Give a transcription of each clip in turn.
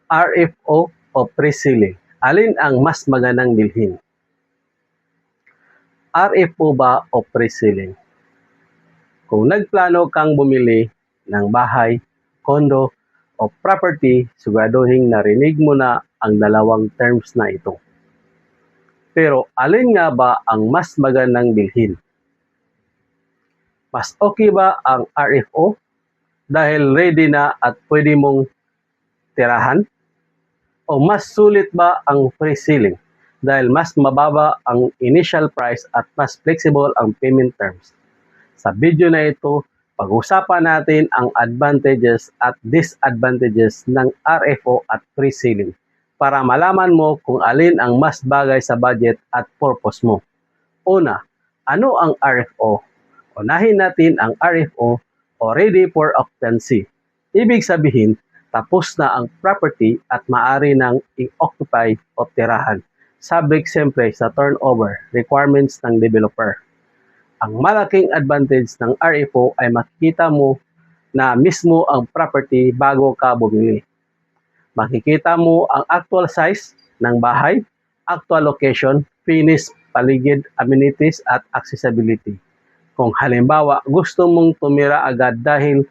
RFO o pre-selling? Alin ang mas magandang bilhin? RFO ba o pre-selling? Kung nagplano kang bumili ng bahay, kondo, o property, siguraduhin narinig mo na ang dalawang terms na ito. Pero alin nga ba ang mas magandang bilhin? Mas okay ba ang RFO dahil ready na at pwede mong tirahan? O mas sulit ba ang pre-selling dahil mas mababa ang initial price at mas flexible ang payment terms? Sa video na ito, pag-usapan natin ang advantages at disadvantages ng RFO at pre-selling para malaman mo kung alin ang mas bagay sa budget at purpose mo. Una, ano ang RFO? Unahin natin ang RFO o Ready for Occupancy. Ibig sabihin, tapos na ang property at maaari nang i-occupy o tirahan. Subject siyempre sa turnover requirements ng developer. Ang malaking advantage ng RFO ay makikita mo na mismo ang property bago ka bumili. Makikita mo ang actual size ng bahay, actual location, finish, paligid, amenities at accessibility. Kung halimbawa gusto mong tumira agad dahil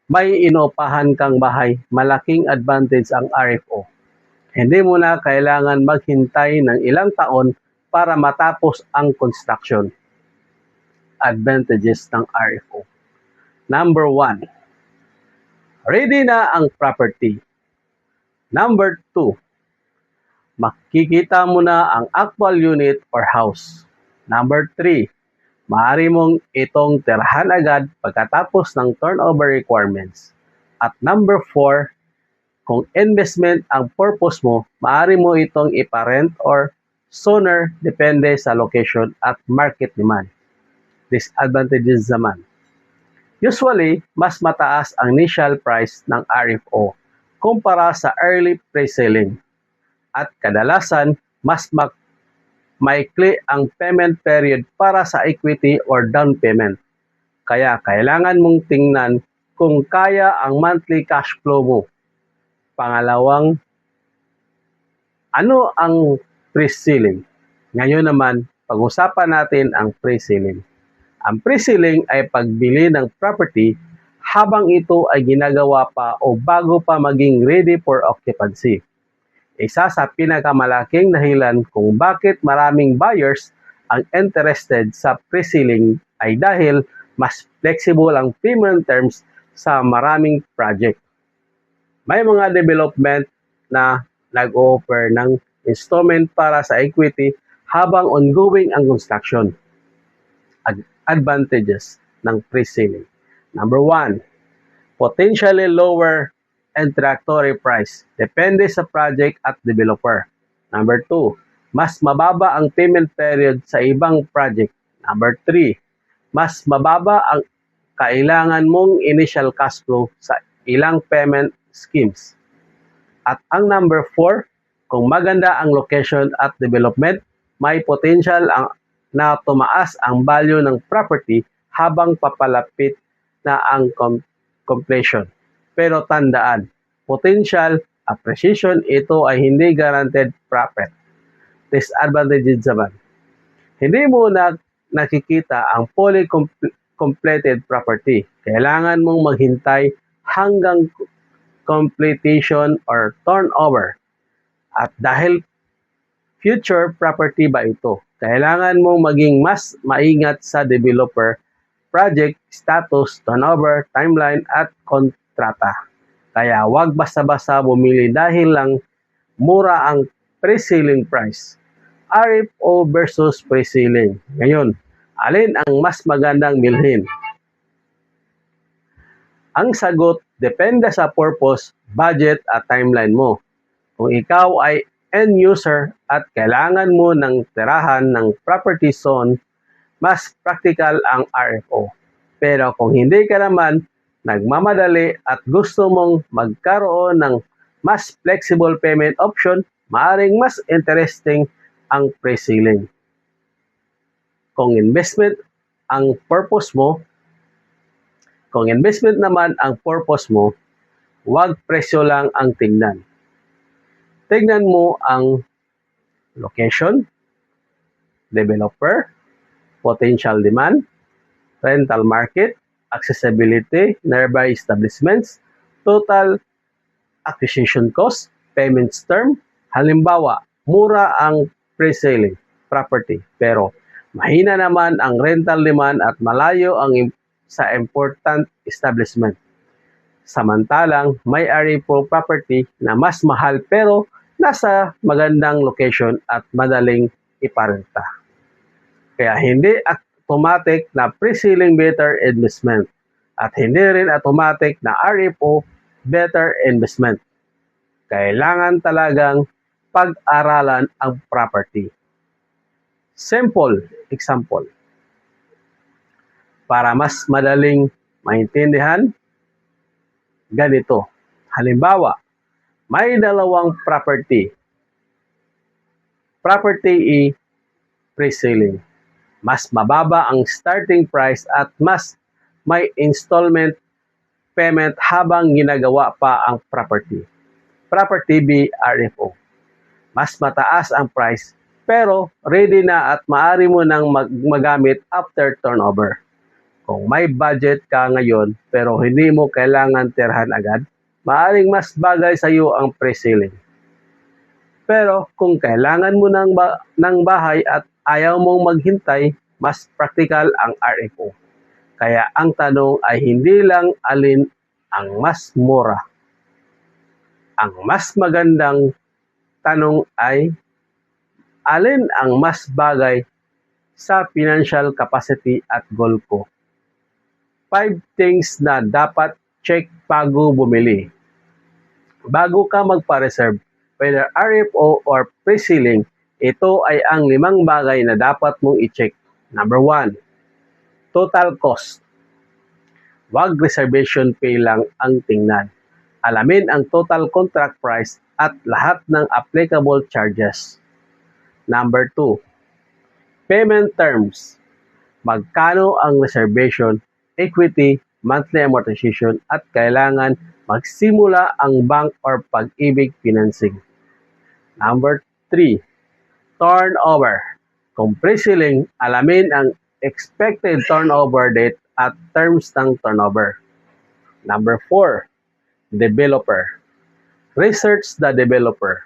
may inuupahan kang bahay, malaking advantage ang RFO. Hindi mo na kailangan maghintay ng ilang taon para matapos ang construction. Advantages ng RFO. Number 1, ready na ang property. Number 2, makikita mo na ang actual unit or house. Number 3, maaari mong itong tirahan agad pagkatapos ng turnover requirements. At number 4, kung investment ang purpose mo, maaari mo itong iparent or sooner depende sa location at market demand. Disadvantages naman. Usually, mas mataas ang initial price ng RFO kumpara sa early pre-selling. At kadalasan, mas maikli ang payment period para sa equity or down payment. Kaya kailangan mong tingnan kung kaya ang monthly cash flow mo. Pangalawang, ano ang pre-selling? Ngayon naman, pag-usapan natin ang pre-selling. Ang pre-selling ay pagbili ng property habang ito ay ginagawa pa o bago pa maging ready for occupancy. Isa sa pinakamalaking dahilan kung bakit maraming buyers ang interested sa pre-selling ay dahil mas flexible ang payment terms sa maraming project. May mga development na nag-o-offer ng installment para sa equity habang ongoing ang construction. Advantages ng pre-selling. Number 1, potentially lower introductory price. Depende sa project at developer. Number 2, mas mababa ang payment period sa ibang project. Number 3, mas mababa ang kailangan mong initial cash flow sa ilang payment schemes. At ang number 4, kung maganda ang location at development, may potential na tumaas ang value ng property habang papalapit na ang completion. Pero tandaan, potential appreciation ito ay hindi guaranteed profit. Disadvantages naman. Hindi mo na nakikita ang fully completed property. Kailangan mong maghintay hanggang completion or turnover. At dahil future property ba ito, kailangan mong maging mas maingat sa developer, project, status, turnover, timeline, at kontrata. Kaya huwag basta-basta bumili dahil lang mura ang pre-selling price. RFO versus pre-selling. Ngayon, alin ang mas magandang bilhin? Ang sagot, depende sa purpose, budget, at timeline mo. Kung ikaw ay end user at kailangan mo ng tirahan ng property zone, mas practical ang RFO. Pero kung hindi ka naman nagmamadali at gusto mong magkaroon ng mas flexible payment option, maaaring mas interesting ang pre-selling. Kung investment naman ang purpose mo, huwag presyo lang ang tingnan. tignan mo ang location, developer, potential demand, rental market, accessibility, nearby establishments, total acquisition cost, payments term. Halimbawa, mura ang pre-selling property pero mahina naman ang rental demand at malayo ang sa important establishment. Samantalang may RFO property na mas mahal pero nasa magandang location at madaling iparenta. Kaya hindi automatic na pre-selling better investment at hindi rin automatic na RFO better investment. Kailangan talagang pag-aralan ang property. Simple example. Para mas madaling maintindihan, ganito. Halimbawa, may dalawang property. Property E, pre-selling. Mas mababa ang starting price at mas may installment payment habang ginagawa pa ang property. Property B, RFO. Mas mataas ang price pero ready na at maaari mo nang magamit after turnover. Kung may budget ka ngayon pero hindi mo kailangan tirhan agad, maaaring mas bagay sa iyo ang pre-selling. Pero kung kailangan mo ng bahay at ayaw mong maghintay, mas practical ang RFO. Kaya ang tanong ay hindi lang alin ang mas mura. Ang mas magandang tanong ay alin ang mas bagay sa financial capacity at goal ko. 5 things na dapat check bago bumili. Bago ka magpa-reserve, whether RFO or pre-selling, ito ay ang 5 bagay na dapat mong i-check. Number 1, total cost. Wag reservation fee lang ang tingnan. Alamin ang total contract price at lahat ng applicable charges. Number 2, payment terms. Magkano ang reservation, equity, monthly amortization at kailangan magsimula ang bank or Pag-ibig financing. Number 3, turnover. Kung pre-selling, alamin ang expected turnover date at terms ng turnover. Number 4, developer. Research the developer.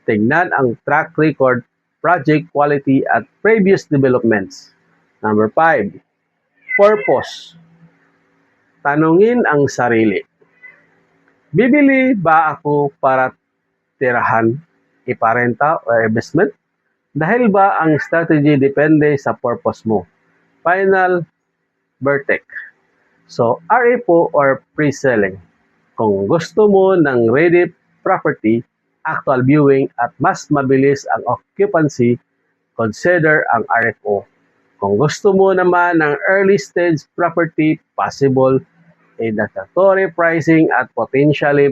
Tingnan ang track record, project quality at previous developments. Number 5, purpose. Tanungin ang sarili. Bibili ba ako para tirahan, iparenta o investment? Dahil ba ang strategy depende sa purpose mo? Final verdict. So, RFO or pre-selling. Kung gusto mo ng ready property, actual viewing at mas mabilis ang occupancy, consider ang RFO. Kung gusto mo naman ng early stage property, possible introductory pricing at potentially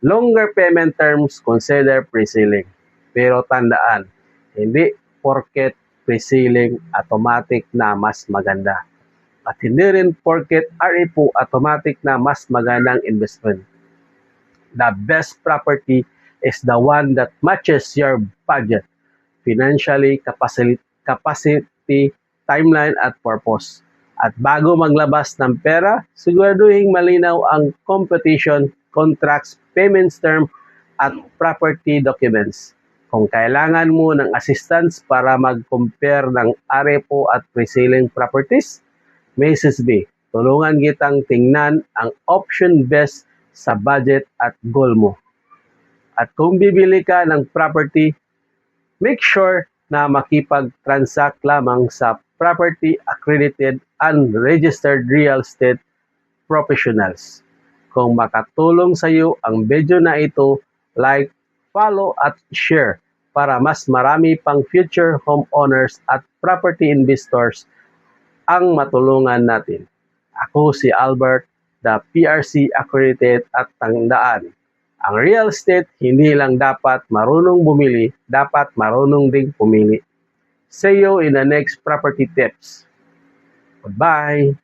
longer payment terms, consider pre-selling. Pero tandaan, hindi porket pre-selling automatic na mas maganda. At hindi rin porket RFO automatic na mas magandang investment. The best property is the one that matches your budget, financially, capacity, timeline at purpose. At bago maglabas ng pera, siguraduhin malinaw ang competition, contracts, payments term at property documents. Kung kailangan mo ng assistance para mag-compare ng RFO at pre-selling properties, message me. Tulungan kitang tingnan ang option best sa budget at goal mo. At kung bibili ka ng property, make sure na makipag-transact lamang sa property accredited and registered real estate professionals. Kung makatulong sa iyo ang video na ito, like, follow at share para mas marami pang future homeowners at property investors ang matulungan natin. Ako si Albert, the PRC accredited at tandaan. Ang real estate, hindi lang dapat marunong bumili, dapat marunong ding pumili. See you in the next property tips. Goodbye!